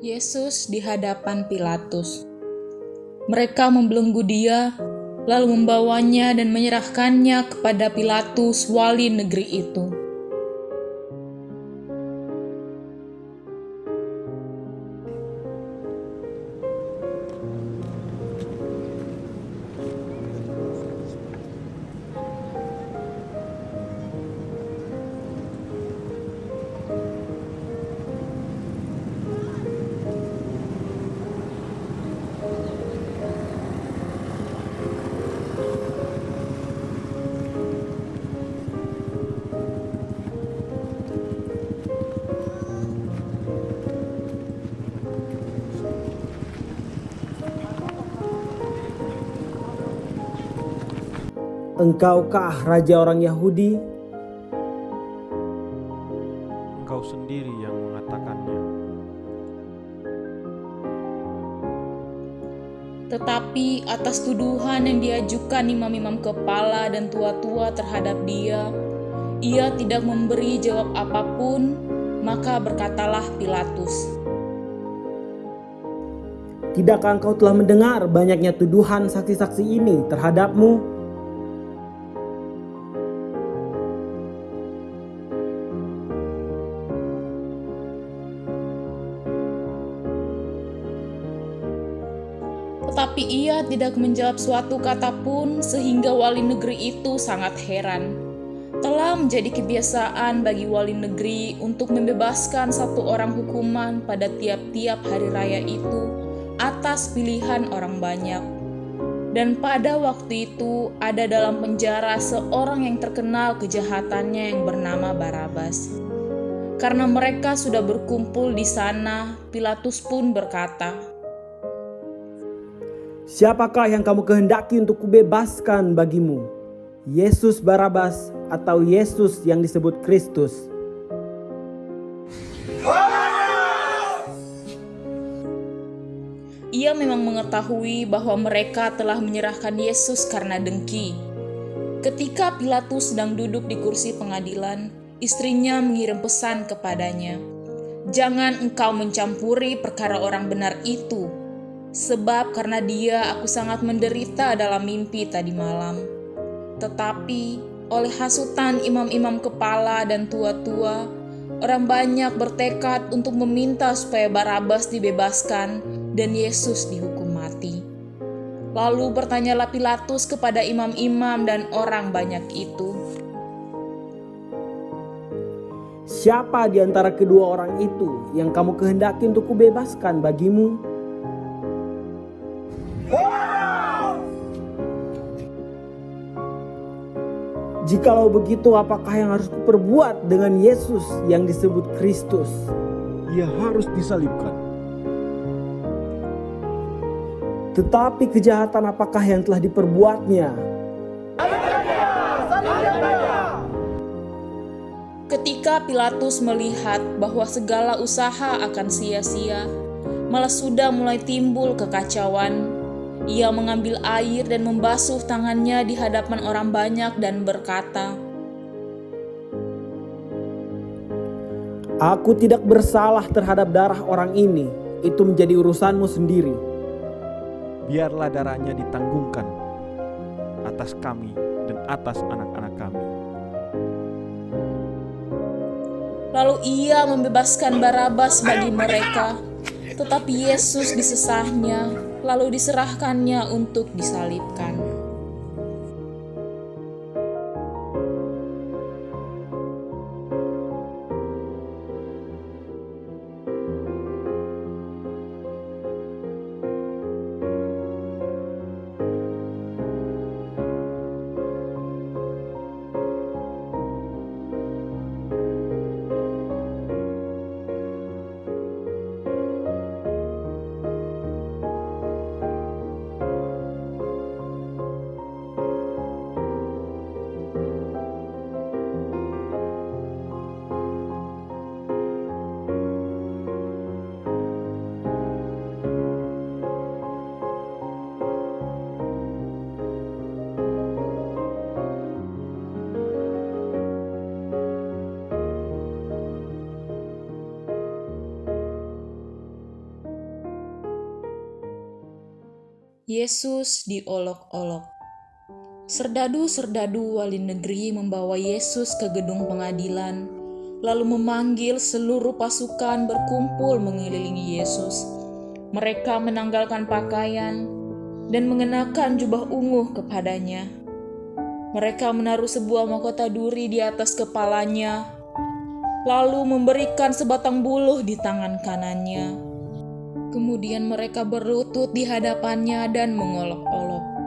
Yesus di hadapan Pilatus. Mereka membelenggu dia, lalu membawanya dan menyerahkannya kepada Pilatus, wali negeri itu. Engkaukah raja orang Yahudi? Engkau sendiri yang mengatakannya. Tetapi atas tuduhan yang diajukan imam-imam kepala dan tua-tua terhadap dia, ia tidak memberi jawab apapun, maka berkatalah Pilatus, Tidakkah engkau telah mendengar banyaknya tuduhan saksi-saksi ini terhadapmu? tetapi ia tidak menjawab suatu kata pun, sehingga wali negeri itu sangat heran. Telah menjadi kebiasaan bagi wali negeri untuk membebaskan satu orang hukuman pada tiap-tiap hari raya itu atas pilihan orang banyak. Dan pada waktu itu ada dalam penjara seorang yang terkenal kejahatannya yang bernama Barabas. Karena mereka sudah berkumpul di sana, Pilatus pun berkata, Siapakah yang kamu kehendaki untuk kubebaskan bagimu? Yesus Barabas atau Yesus yang disebut Kristus? Ia memang mengetahui bahwa mereka telah menyerahkan Yesus karena dengki. Ketika Pilatus sedang duduk di kursi pengadilan, istrinya mengirim pesan kepadanya, "Jangan engkau mencampuri perkara orang benar itu, sebab karena dia aku sangat menderita dalam mimpi tadi malam." Tetapi oleh hasutan imam-imam kepala dan tua-tua, orang banyak bertekad untuk meminta supaya Barabas dibebaskan dan Yesus dihukum mati. Lalu bertanyalah Pilatus kepada imam-imam dan orang banyak itu, Siapa di antara kedua orang itu yang kamu kehendaki untuk kubebaskan bagimu? Jikalau begitu, apakah yang harus kuperbuat dengan Yesus yang disebut Kristus? Ia harus disalibkan. Tetapi kejahatan apakah yang telah diperbuatnya? Ketika Pilatus melihat bahwa segala usaha akan sia-sia, malah sudah mulai timbul kekacauan, ia mengambil air dan membasuh tangannya di hadapan orang banyak dan berkata, Aku tidak bersalah terhadap darah orang ini. Itu menjadi urusanmu sendiri. Biarlah darahnya ditanggungkan atas kami dan atas anak-anak kami. Lalu ia membebaskan Barabas bagi mereka, tetapi Yesus disesahnya, lalu diserahkannya untuk disalibkan. Yesus diolok-olok. Serdadu-serdadu wali negeri membawa Yesus ke gedung pengadilan, lalu memanggil seluruh pasukan berkumpul mengelilingi Yesus. Mereka menanggalkan pakaian dan mengenakan jubah ungu kepadanya. Mereka menaruh sebuah mahkota duri di atas kepalanya, lalu memberikan sebatang buluh di tangan kanannya. Kemudian mereka berlutut di hadapannya dan mengolok-olok.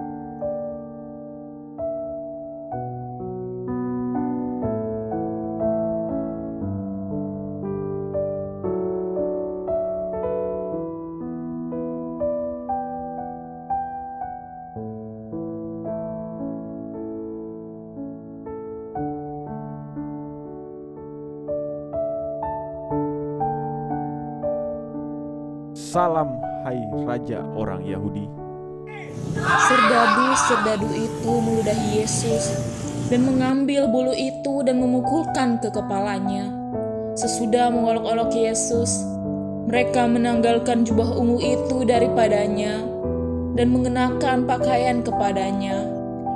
Salam, hai Raja orang Yahudi. Serdadu-serdadu itu meludahi Yesus dan mengambil bulu itu dan memukulkan ke kepalanya. Sesudah mengolok-olok Yesus, mereka menanggalkan jubah ungu itu daripadanya dan mengenakan pakaian kepadanya.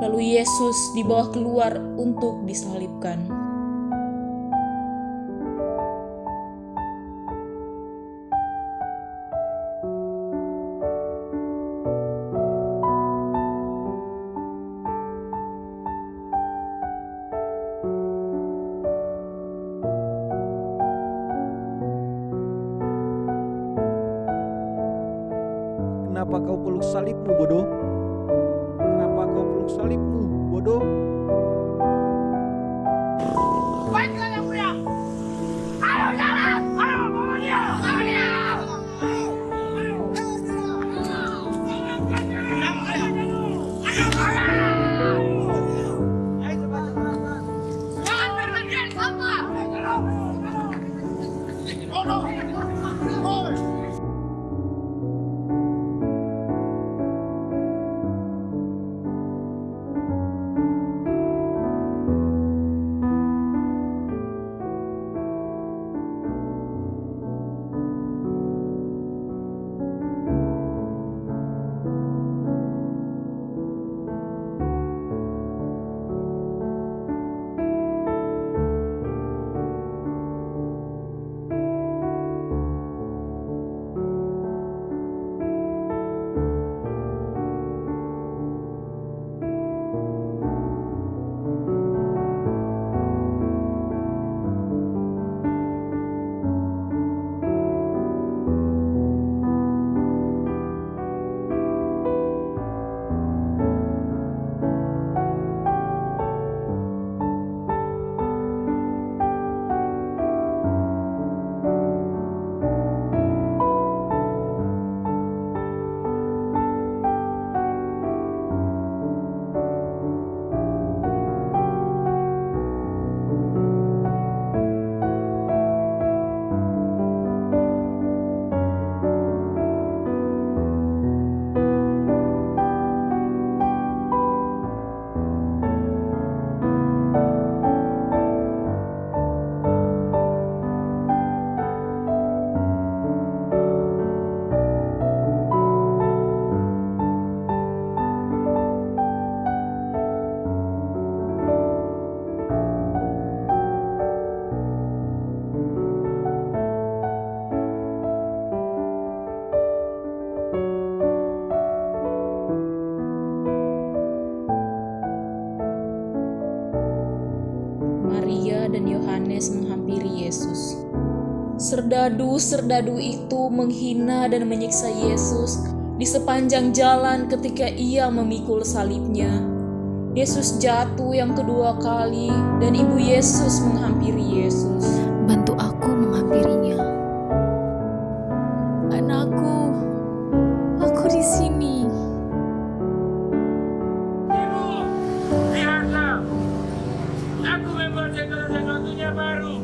Lalu Yesus dibawa keluar untuk disalibkan. Kenapa kau peluk salibmu, bodoh? Kenapa kau peluk salibmu, bodoh? Baiklah yang mulia. Ayo jalan, ayo bawa dia, bawa dia. Jangan berhenti sama. Bodoh. Maria dan Yohanes menghampiri Yesus. Serdadu-serdadu itu menghina dan menyiksa Yesus di sepanjang jalan ketika ia memikul salibnya. Yesus jatuh yang kedua kali dan ibu Yesus menghampiri Yesus. Bantu aku menghampirinya. Anakku, aku di sini. Ibu, lihatlah. Aku membuat segala sesuatunya baru.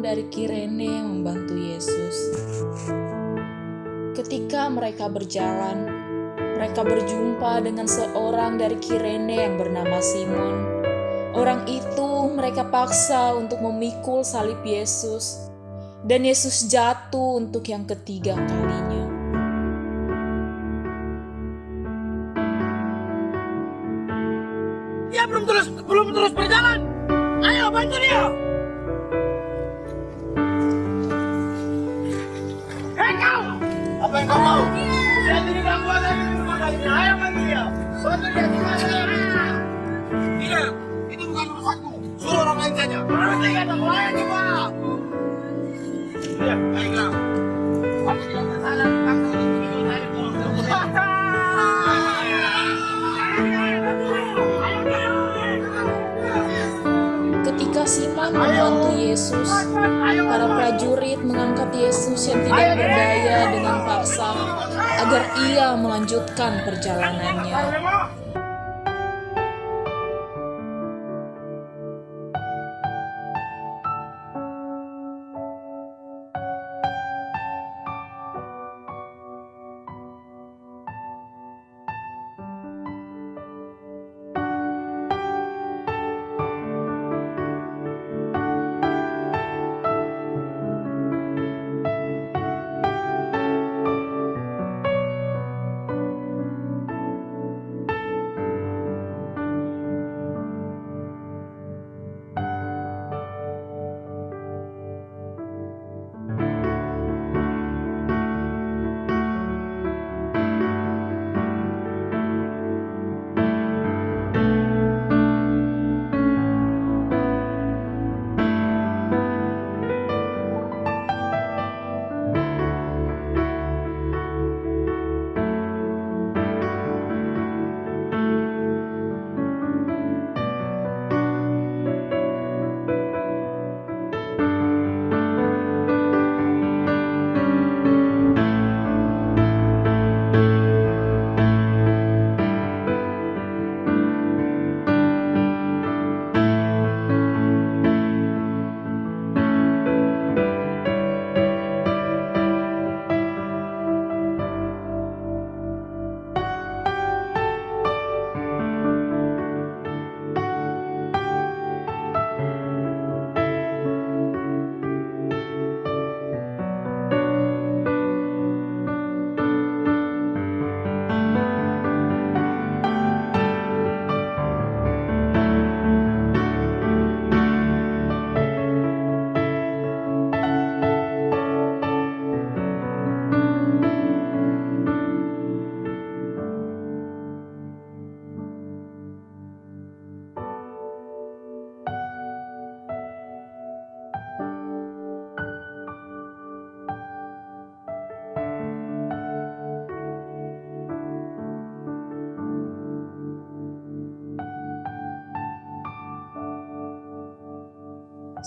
dari Kirene membantu Yesus. Ketika mereka berjalan, mereka berjumpa dengan seorang dari Kirene yang bernama Simon. Orang itu mereka paksa untuk memikul salib Yesus, dan Yesus jatuh untuk yang ketiga kalinya. Dia belum terus berjalan. Ayo bantu dia. Hei kau, apa yang kau mau? Dia tidak kuat lagi di rumah kalinya. Ayo bantu dia. Bantu dia di mana? Tidak, itu bukan urusanku. Suruh orang lain saja. Berhenti kata kau, ayo coba. Ya, baiklah. Aku tidak bersalah. Aku tidak bersalah. Ketika Simon membantu Yesus, para prajurit mengangkat Yesus yang tidak berdaya dengan paksa agar ia melanjutkan perjalanannya.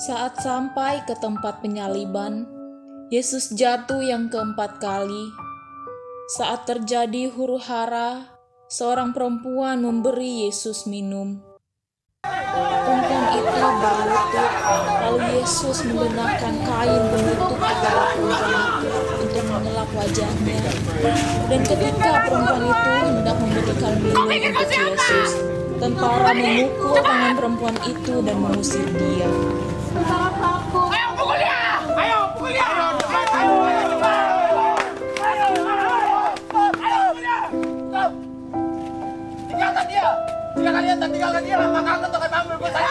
Saat sampai ke tempat penyaliban, Yesus jatuh yang keempat kali. Saat terjadi huru-hara, seorang perempuan memberi Yesus minum. Perempuan itu berlutut, lalu Yesus mengenakan kain penutup kepala perempuan itu untuk mengelap wajahnya. Dan ketika perempuan itu hendak memberikan minum untuk Yesus, tentara memukul tangan perempuan itu dan mengusir dia. Ayo pukul dia! Ayo pukul dia! Ayo! Tinggalkan dia! Jika kalian tak tinggalkan dia, maka aku akan ambil besar.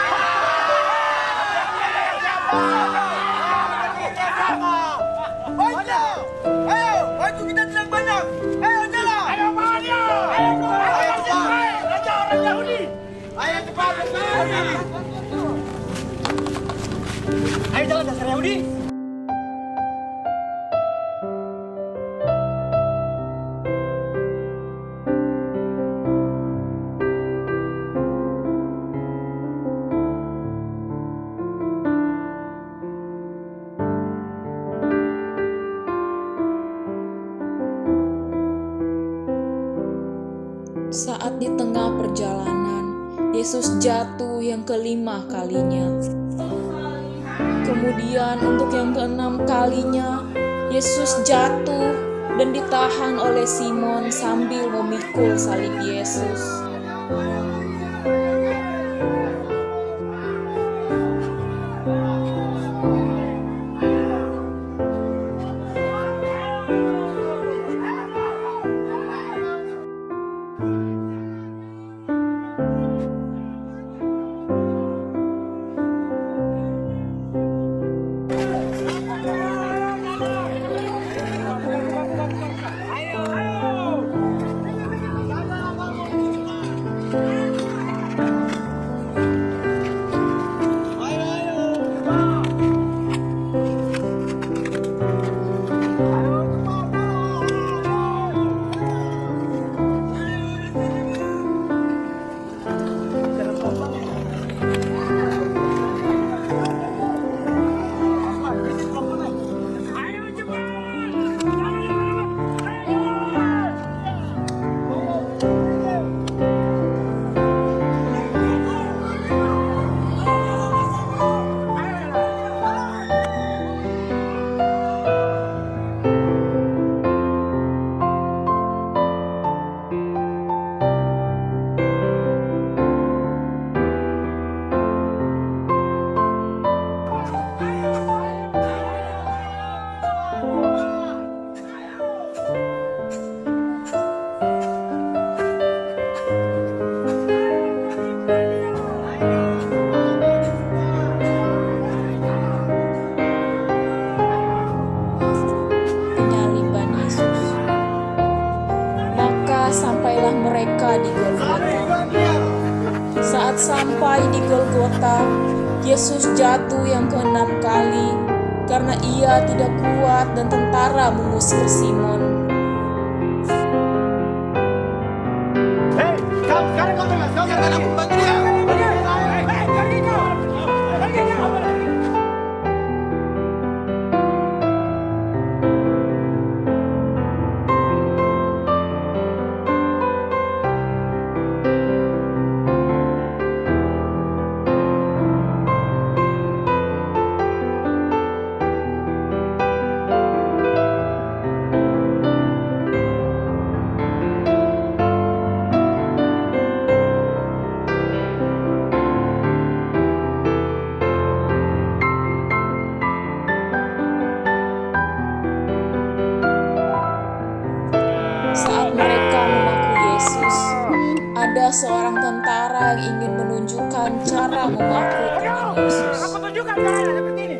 Ayo, bantu kita sedang banyak. Ayo jalan. Ayo bawa dia. Ayo cepat. Raja orang Yahudi. Ayo cepat. Ayo jalan dasar Yahudi. Saat di tengah perjalanan, Yesus jatuh yang kelima kalinya. kemudian untuk yang keenam kalinya, Yesus jatuh dan ditahan oleh Simon sambil memikul salib Yesus. Sampailah mereka di Golgota. Saat sampai di Golgota, Yesus jatuh yang keenam kali karena ia tidak kuat dan tentara mengusir Simon. Hei, sekarang kau dengar, kau akan aku bantu dia. Saat mereka memaku Yesus, ada seorang tentara yang ingin menunjukkan cara memaku tangan Yesus. Aku tunjukkan caranya seperti ini.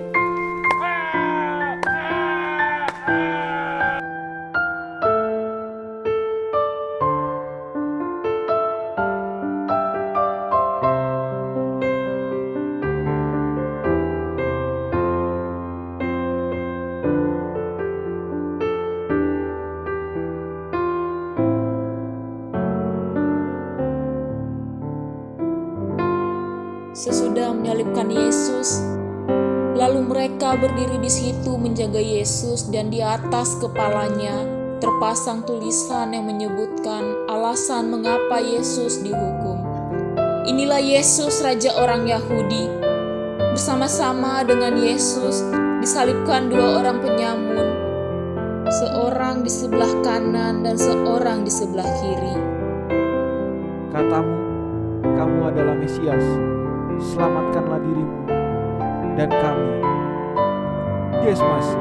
Sesudah menyalibkan Yesus, lalu mereka berdiri di situ menjaga Yesus dan di atas kepalanya terpasang tulisan yang menyebutkan alasan mengapa Yesus dihukum. Inilah Yesus, Raja orang Yahudi. Bersama-sama dengan Yesus disalibkan dua orang penyamun, seorang di sebelah kanan dan seorang di sebelah kiri. Katamu, kamu adalah Mesias. Selamatkanlah dirimu dan kami. Dismas,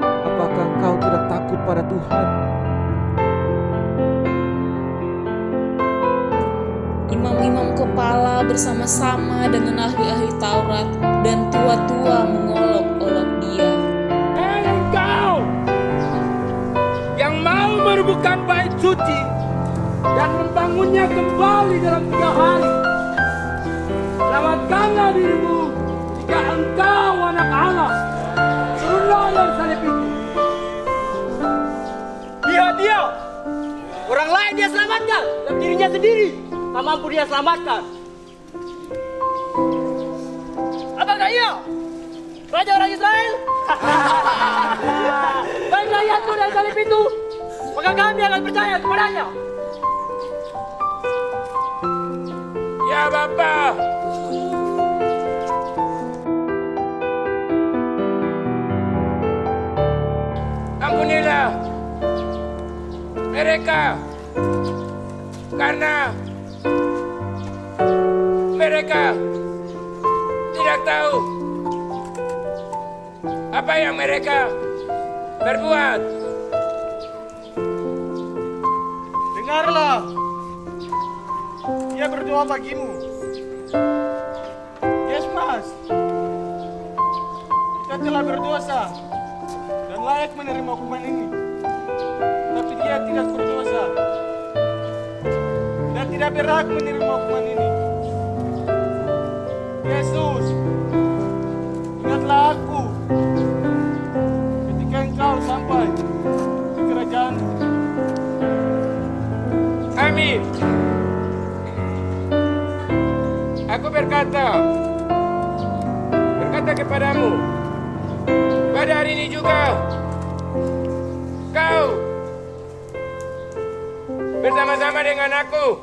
apakah engkau tidak takut pada Tuhan? Imam-imam kepala bersama-sama dengan ahli-ahli Taurat dan tua-tua mengolok-olok dia. Hei engkau yang mau merubuhkan bait suci dan membangunnya kembali dalam 3 hari. Selamatkanlah dirimu jika engkau anak Allah. Turunlah dari salib itu. Lihat dia. Orang lain dia selamatkan, dan dirinya sendiri tak mampu dia selamatkan. Apakah ia Raja orang Israel? Baiklah ia turun dari salib itu, maka kami akan percaya kepadanya. Ya Bapa. mereka karena mereka tidak tahu apa yang mereka berbuat. Dengarlah, dia berdoa bagimu. Yes, Mas. Kita telah berdosa dan layak menerima hukuman ini. Tapi dia tidak berdosa dan tidak berhak menerima hukuman ini. Yesus, ingatlah aku ketika engkau sampai di kerajaan. Amin. Aku berkata kepadamu, pada hari ini juga kau bersama-sama dengan aku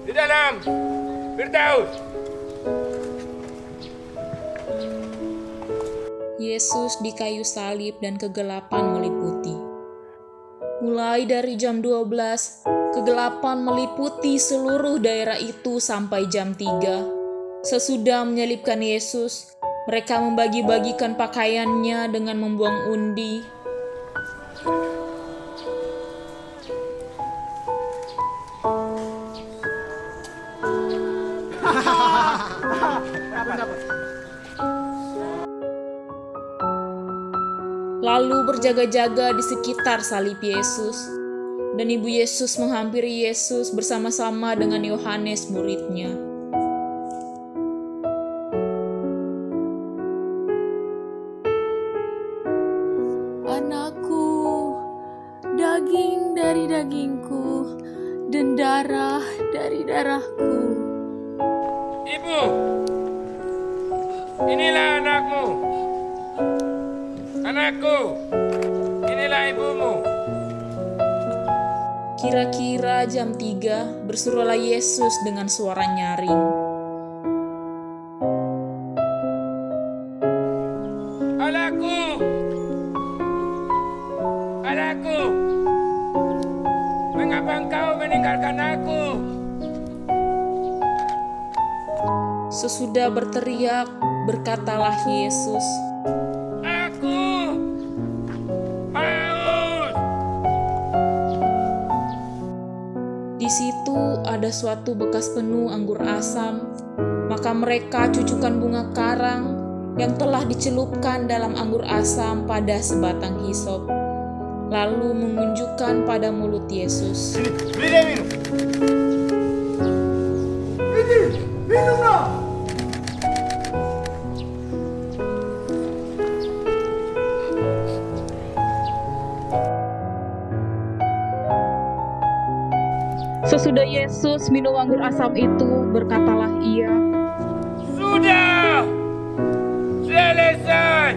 di dalam Firdaus. Yesus di kayu salib dan kegelapan meliputi. Mulai dari jam 12, kegelapan meliputi seluruh daerah itu sampai jam 3. Sesudah menyalibkan Yesus, mereka membagi-bagikan pakaiannya dengan membuang undi. Lalu berjaga-jaga di sekitar salib Yesus. Dan ibu Yesus menghampiri Yesus bersama-sama dengan Yohanes muridnya. Anakku, daging dari dagingku, dan darah dari darahku. Ibu, inilah anakmu. Anakku, inilah ibumu. Kira-kira jam 3, bersuaralah Yesus dengan suara nyaring. Anakku, anakku, mengapa engkau meninggalkan aku? Sesudah berteriak, berkatalah Yesus, Aku haus. di situ ada suatu bekas penuh anggur asam. Maka mereka cucukkan bunga karang yang telah dicelupkan dalam anggur asam pada sebatang hisop, lalu mengunjukkan pada mulut Yesus. Beri dia minum. Minumlah. Sesudah Yesus minum anggur asam itu, berkatalah ia, Sudah selesai.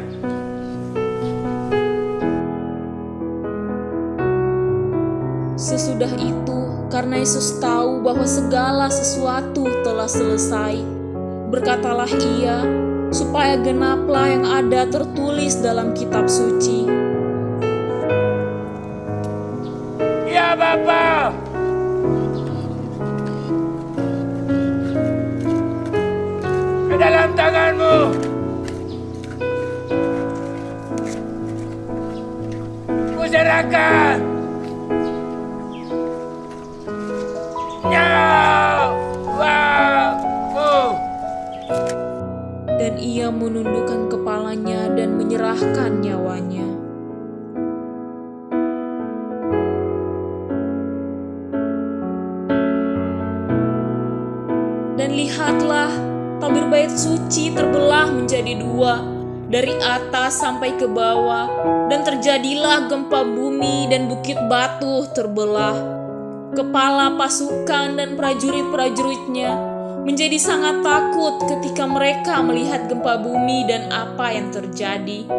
Sesudah itu, karena Yesus tahu bahwa segala sesuatu telah selesai, berkatalah ia, supaya genaplah yang ada tertulis dalam kitab suci. Ya Bapa, ke dalam tanganmu kuserahkan nyawaku. Dan ia menundukkan kepalanya dan menyerahkan nyawanya. Dan lihatlah, tabir bait suci terbelah menjadi 2, dari atas sampai ke bawah, dan terjadilah gempa bumi dan bukit batu terbelah. Kepala pasukan dan prajurit-prajuritnya menjadi sangat takut ketika mereka melihat gempa bumi dan apa yang terjadi.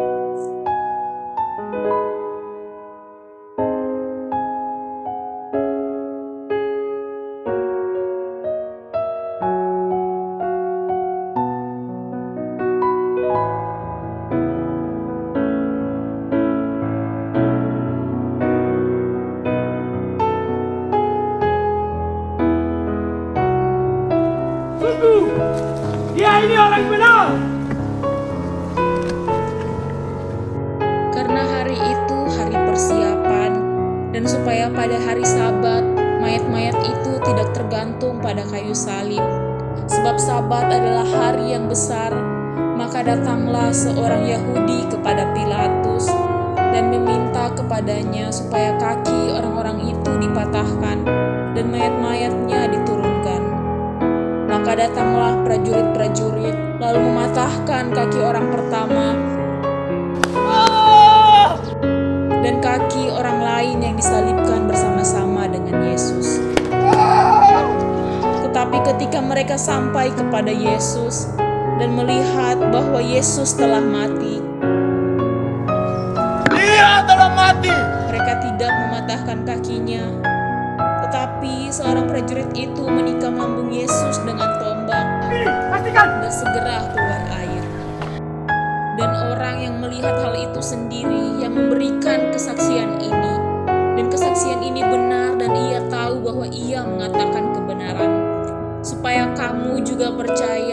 orang benar. Karena hari itu hari persiapan, dan supaya pada hari Sabat, mayat-mayat itu tidak tergantung pada kayu salib. Sebab Sabat adalah hari yang besar, maka datanglah seorang Yahudi kepada Pilatus dan meminta kepadanya supaya kaki orang-orang itu dipatahkan dan mayat-mayatnya diturunkan. Maka datanglah prajurit-prajurit lalu mematahkan kaki orang pertama dan kaki orang lain yang disalibkan bersama-sama dengan Yesus. Tetapi ketika mereka sampai kepada Yesus dan melihat bahwa Yesus telah mati, Dia telah mati. mereka tidak mematahkan kakinya. Tetapi seorang prajurit itu menikam lambung Yesus dengan tombak dan segera keluar air. Dan orang yang melihat hal itu sendiri yang memberikan kesaksian ini. Dan kesaksian ini benar dan ia tahu bahwa ia mengatakan kebenaran. Supaya kamu juga percaya